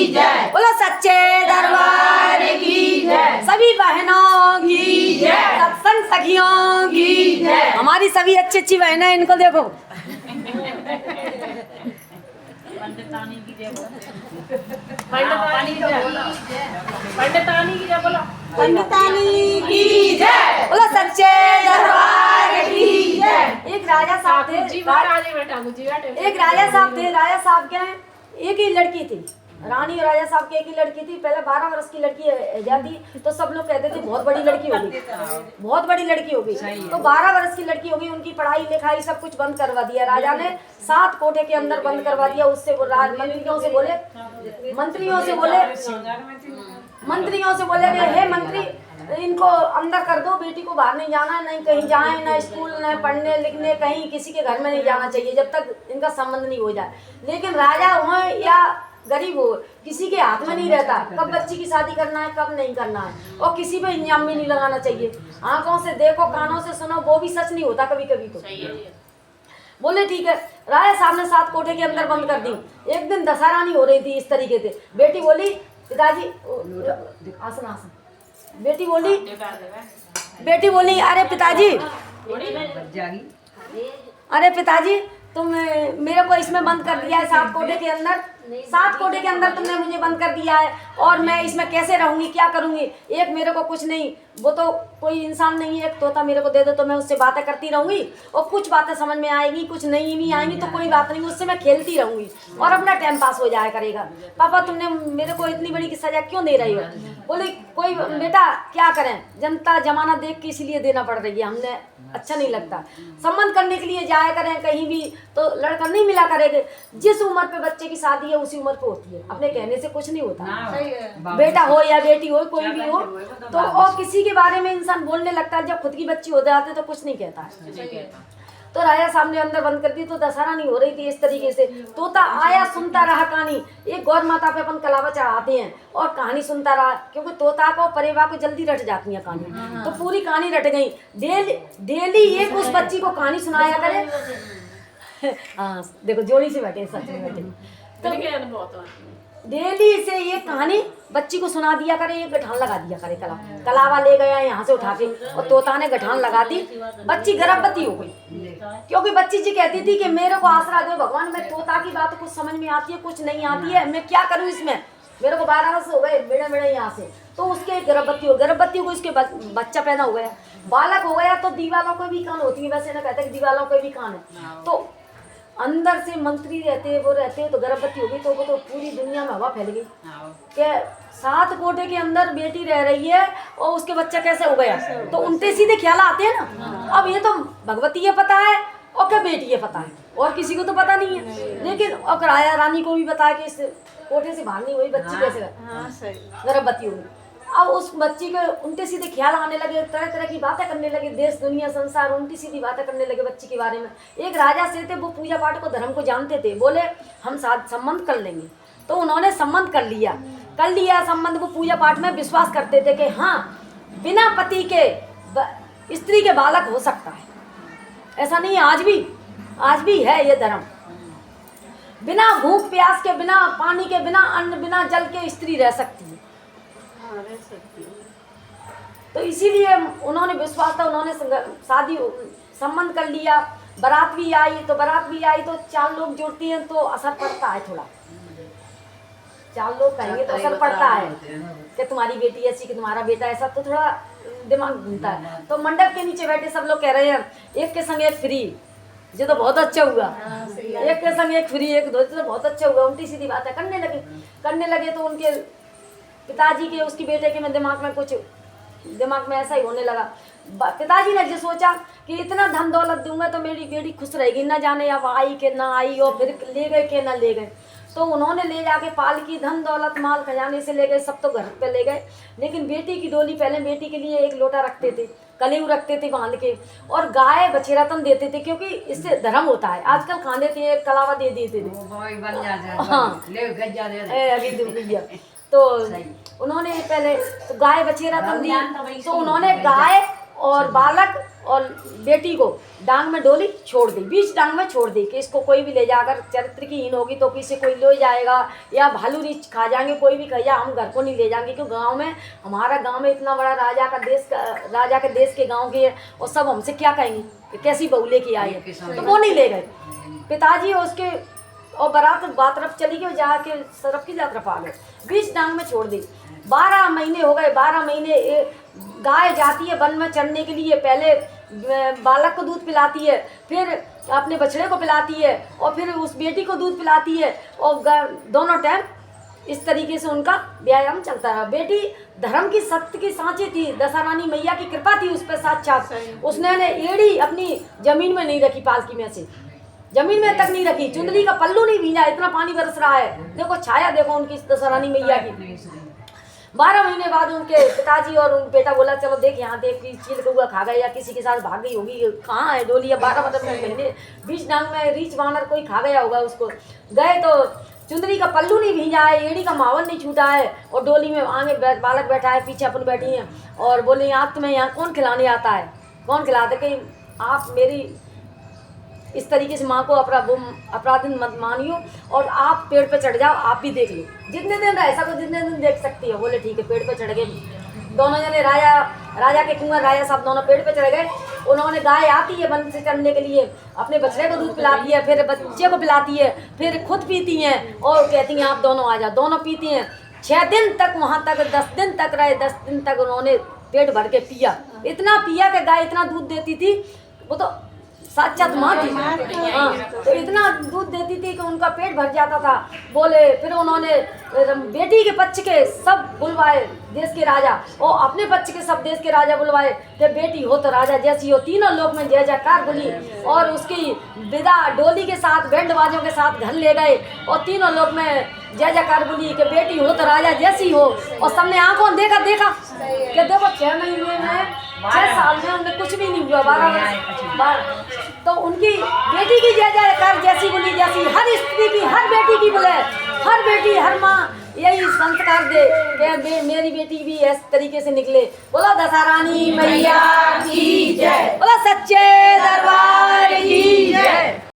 जय। बोलो सच्चे दरबार की जय। सभी बहनों की जय। सत्संग सखियों की जय। हमारी सभी अच्छी अच्छी बहनें हैं, इनको देखो। पंडितानी की जय बोलो। पंडितानी की जय बोलो। पंडितानी की जय बोलो। पंडितानी की जय। बोलो सच्चे दरबार की जय। एक राजा साहब थे, एक राजा साहब थे। राजा साहब क्या है, एक ही लड़की थी, रानी और राजा साहब की एक ही लड़की थी। पहले 12 वर्ष की लड़की जाती तो सब लोग कहते थे बहुत बड़ी लड़की होगी, बहुत बड़ी लड़की होगी। तो 12 वर्ष की लड़की होगी, उनकी पढ़ाई लिखाई सब कुछ बंद करवा दिया राजा ने, 7 कोठे के अंदर बंद करवा दिया। उससे वो मंत्रियों से बोले कि हे मंत्री, इनको अंदर कर दो, बेटी को बाहर नहीं जाना, नहीं कहीं जाए, ना स्कूल, न पढ़ने लिखने, कहीं किसी के घर में नहीं जाना चाहिए जब तक इनका संबंध नहीं हो जाए। लेकिन राजा हो या गरीब हो, किसी के हाथ में नहीं रहता कब बच्ची की शादी करना है कब नहीं करना है, और किसी पे इंजाम भी नहीं लगाना चाहिए। आंखों से देखो, कानों से सुनो, वो भी सच नहीं होता कभी कभी। तो बोले ठीक है। राजा साहब ने 7 कोठे के अंदर बंद कर दी। एक दिन दशहरा नहीं हो रही थी इस तरीके से। बेटी बोली पिताजी, आसन आसन। बेटी बोली अरे पिताजी तुम मेरे को इसमें बंद कर दिया है 7 कोठे के अंदर, 7 कोठे के अंदर तुमने मुझे बंद कर दिया है, और मैं इसमें कैसे रहूंगी, क्या करूंगी। एक मेरे को कुछ नहीं, वो तो कोई इंसान नहीं है, एक तोता मेरे को दे दो तो मैं उससे बातें करती रहूंगी, और कुछ बातें समझ में आएंगी, कुछ नहीं भी आएंगी तो कोई बात नहीं, उससे मैं खेलती रहूंगी और अपना टाइम पास हो जाया करेगा। पापा तुमने मेरे को इतनी बड़ी की सजा क्यों दे रही हो। बोले कोई बेटा क्या करें, जनता जमाना देख के इसलिए देना पड़ रही है, हमने अच्छा नहीं लगता। संबंध करने के लिए जाया करें कहीं भी तो लड़का नहीं मिला करेंगे। जिस उम्र पे बच्चे की शादी है उसी उम्र पे होती है, अपने कहने से कुछ नहीं होता। बेटा हो या बेटी हो, कोई भी हो, तो और किसी के बारे में इंसान बोलने लगता है, जब खुद की बच्ची हो जाती तो कुछ नहीं कहता है। तो राजा साहब ने अंदर बंद कर दी। तो दशहरा नहीं हो रही थी इस तरीके से। तोता आया, सुनता रहा कहानी। एक गौर माता पे अपन कलावा चढ़ाते हैं और कहानी सुनता रहा, क्योंकि तोता को परेवा को जल्दी रट जाती है कहानी। तो पूरी कहानी रट गई। डेली एक उस बच्ची को कहानी सुनाया करे। हाँ देखो जोड़ी से बैठे, सच में बैठे। तो डेली से ये कहानी बच्ची को सुना दिया करे, एक गठान लगा दिया करे। कलावा ले गया यहाँ से उठा के और तोता ने गठान लगा दी। बच्ची गर्भवती हो गई, क्योंकि बच्ची जी कहती थी कि मेरे को आसरा दो भगवान, मैं तोता की बात कुछ समझ में आती है कुछ नहीं आती है, मैं क्या करूँ इसमें। मेरे को 12 वर्ष हो गए बेड़े यहाँ से। तो उसके गर्भवती को इसके बच्चा पैदा हो गया, बालक हो गया। तो दीवालों को भी कान होती है, वैसे ना कहते हैं दीवालों को भी कान है। तो अंदर से मंत्री रहते वो रहते, तो गर्भवती हो गई। तो वो तो पूरी दुनिया में हवा फैल गई कि 7 कोठे के अंदर बेटी रह रही है और उसके बच्चा कैसे हो गया। तो उल्टे सीधे ख्याल आते हैं ना। अब ये तो भगवती ये पता है और क्या बेटी ये पता है, और किसी को तो पता नहीं है। लेकिन और राजा रानी को भी बताया कि इस कोठे से बाहर नहीं हुई बच्ची कैसे गर्भवती हुई। अब उस बच्ची के उल्टे सीधे ख्याल आने लगे, तरह तरह की बातें करने लगे, देश दुनिया संसार उल्टी सीधी बातें करने लगे बच्ची के बारे में। एक राजा से थे, वो पूजा पाठ को धर्म को जानते थे। बोले हम साथ संबंध कर लेंगे। तो उन्होंने संबंध कर लिया संबंध। वो पूजा पाठ में विश्वास करते थे कि हाँ बिना पति के स्त्री के बालक हो सकता है। ऐसा नहीं है, आज भी है ये धर्म। बिना भूख प्यास के, बिना पानी के, बिना अन्न बिना जल के स्त्री रह सकती है। तो इसीलिए उन्होंने विश्वास था, उन्होंने शादी संबंध कर लिया। बारात भी आई तो 4 लोग जुड़ती हैं तो असर पड़ता है थोड़ा। 4 लोग कहेंगे तो असर पड़ता है कि तुम्हारी बेटी ऐसी कि तुम्हारा बेटा ऐसा, तो थोड़ा दिमाग घूमता है। तो मंडप के नीचे बैठे सब लोग कह रहे हैं एक के संग एक फ्री, ये तो बहुत अच्छा हुआ। एक के संग एक फ्री, एक दो, तो बहुत अच्छा हुआ। उल्टी सीधी बातें करने लगे। तो उनके पिताजी के, उसकी बेटे के दिमाग में ऐसा ही होने लगा। पिताजी ने जो सोचा कि इतना धन दौलत दूंगा तो मेरी बेटी खुश रहेगी, ना जाने अब आई कि ना आई, और फिर ले गए कि ना ले गए। तो उन्होंने ले जाके पालकी, धन दौलत माल खजाने से ले गए, सब तो घर पे ले गए। लेकिन बेटी की डोली, पहले बेटी के लिए एक लोटा रखते थे, कलेऊ रखते थे बांध के, और गाय बछेरातन देते थे, क्योंकि इससे धर्म होता है। आजकल खाने थे कलावा दे देते थे। हाँ तो उन्होंने पहले तो गाय बछेरा तन दी। तो उन्होंने गाय और बालक और बेटी को डांग में डोली छोड़ दी, बीच डांग में छोड़ दी कि इसको कोई भी ले जाकर, चरित्र की हीन होगी तो किसी कोई ले जाएगा या भालू रीछ खा जाएंगे, कोई भी खा, हम घर को नहीं ले जाएंगे क्योंकि गांव में, हमारा गांव में इतना बड़ा राजा के देश के गांव के, और सब हमसे क्या कहेंगे कि कैसी बहू लेके आई है, तो वो नहीं ले गए। पिताजी उसके और बारात तरफ चली गई, जाके सरफ की तरफ आ गए, बीच डांग में छोड़ दी। 12 महीने हो गए, 12 महीने गाय जाती है वन में चरने के लिए, पहले बालक को दूध पिलाती है, फिर अपने बछड़े को पिलाती है, और फिर उस बेटी को दूध पिलाती है, और दोनों टाइम इस तरीके से उनका व्यायाम चलता रहा। बेटी धर्म की, सत्य की सांची थी, दशा रानी मैया की कृपा थी उस पर साक्षात। उसने एड़ी अपनी जमीन में नहीं रखी, पालकी में से जमीन में तक नहीं रखी, चुंदरी का पल्लू नहीं भींजा, इतना पानी बरस रहा है। देखो छाया, देखो उनकी दशा रानी मैया की। 12 महीने बाद उनके पिताजी और उन बेटा बोला चलो देख यहाँ देख, चील कौआ खा गए या किसी के साथ भाग गई होगी, कहाँ है डोली, या 12 मतलब महीने बीच डांग में रीछ बानर कोई खा गया होगा उसको। गए तो चुंदरी का पल्लू नहीं भींजा है, एड़ी का मावन नहीं छूटा है, और डोली में आगे बालक बैठा है, पीछे अपन बैठी हैं, और बोले आप तुम्हें यहाँ कौन खिलाने आता है, कौन खिलाते, कि आप मेरी इस तरीके से माँ को अपराधी मत मानियो, और आप पेड़ पे चढ़ जाओ, आप भी देख लो जितने दिन रह सको, जितने दिन देख सकती है। बोले ठीक है, पेड़ पे चढ़ गए दोनों जने, राजा के कुंवर राजा साहब दोनों पेड़ पे चढ़ गए। उन्होंने, गाय आती है वन से चरने के लिए, अपने बछड़े को दूध पिलाती है, फिर बच्चे को पिलाती है, फिर खुद पीती हैं, और कहती हैं आप दोनों आ जाओ, दोनों पीती हैं। 6 दिन तक वहाँ तक, 10 दिन तक रहे, 10 दिन तक उन्होंने पेट भर के पिया, इतना पिया कि गाय इतना दूध देती थी, वो तो साक्षात माँ थी, हाँ, तो इतना दूध देती थी कि उनका पेट भर जाता था। बोले फिर उन्होंने बेटी के पक्ष के सब बुलवाए देश के राजा, और अपने पक्ष के सब देश के राजा बुलवाए कि बेटी हो तो राजा जैसी हो। तीनों लोग में जय जयकार बोली, और उसकी विदा डोली के साथ, बैंड बाजों के साथ घर ले गए, और तीनों लोग में जय जयकार बोली कि बेटी हो तो राजा जैसी हो। और सबने आंखों देखा कि देखो 6 महीने में, 6 साल में उन्हें कुछ भी नहीं हुआ, 12 तो उनकी बेटी की जय जयकार जैसी बोली, जैसी हर स्त्री की, हर बेटी की बोले, हर बेटी, हर माँ यही संस्कार दे कि मेरी बेटी भी इस तरीके से निकले। बोला दशा रानी मैया की जय, बोला सच्चे दरबार की जय।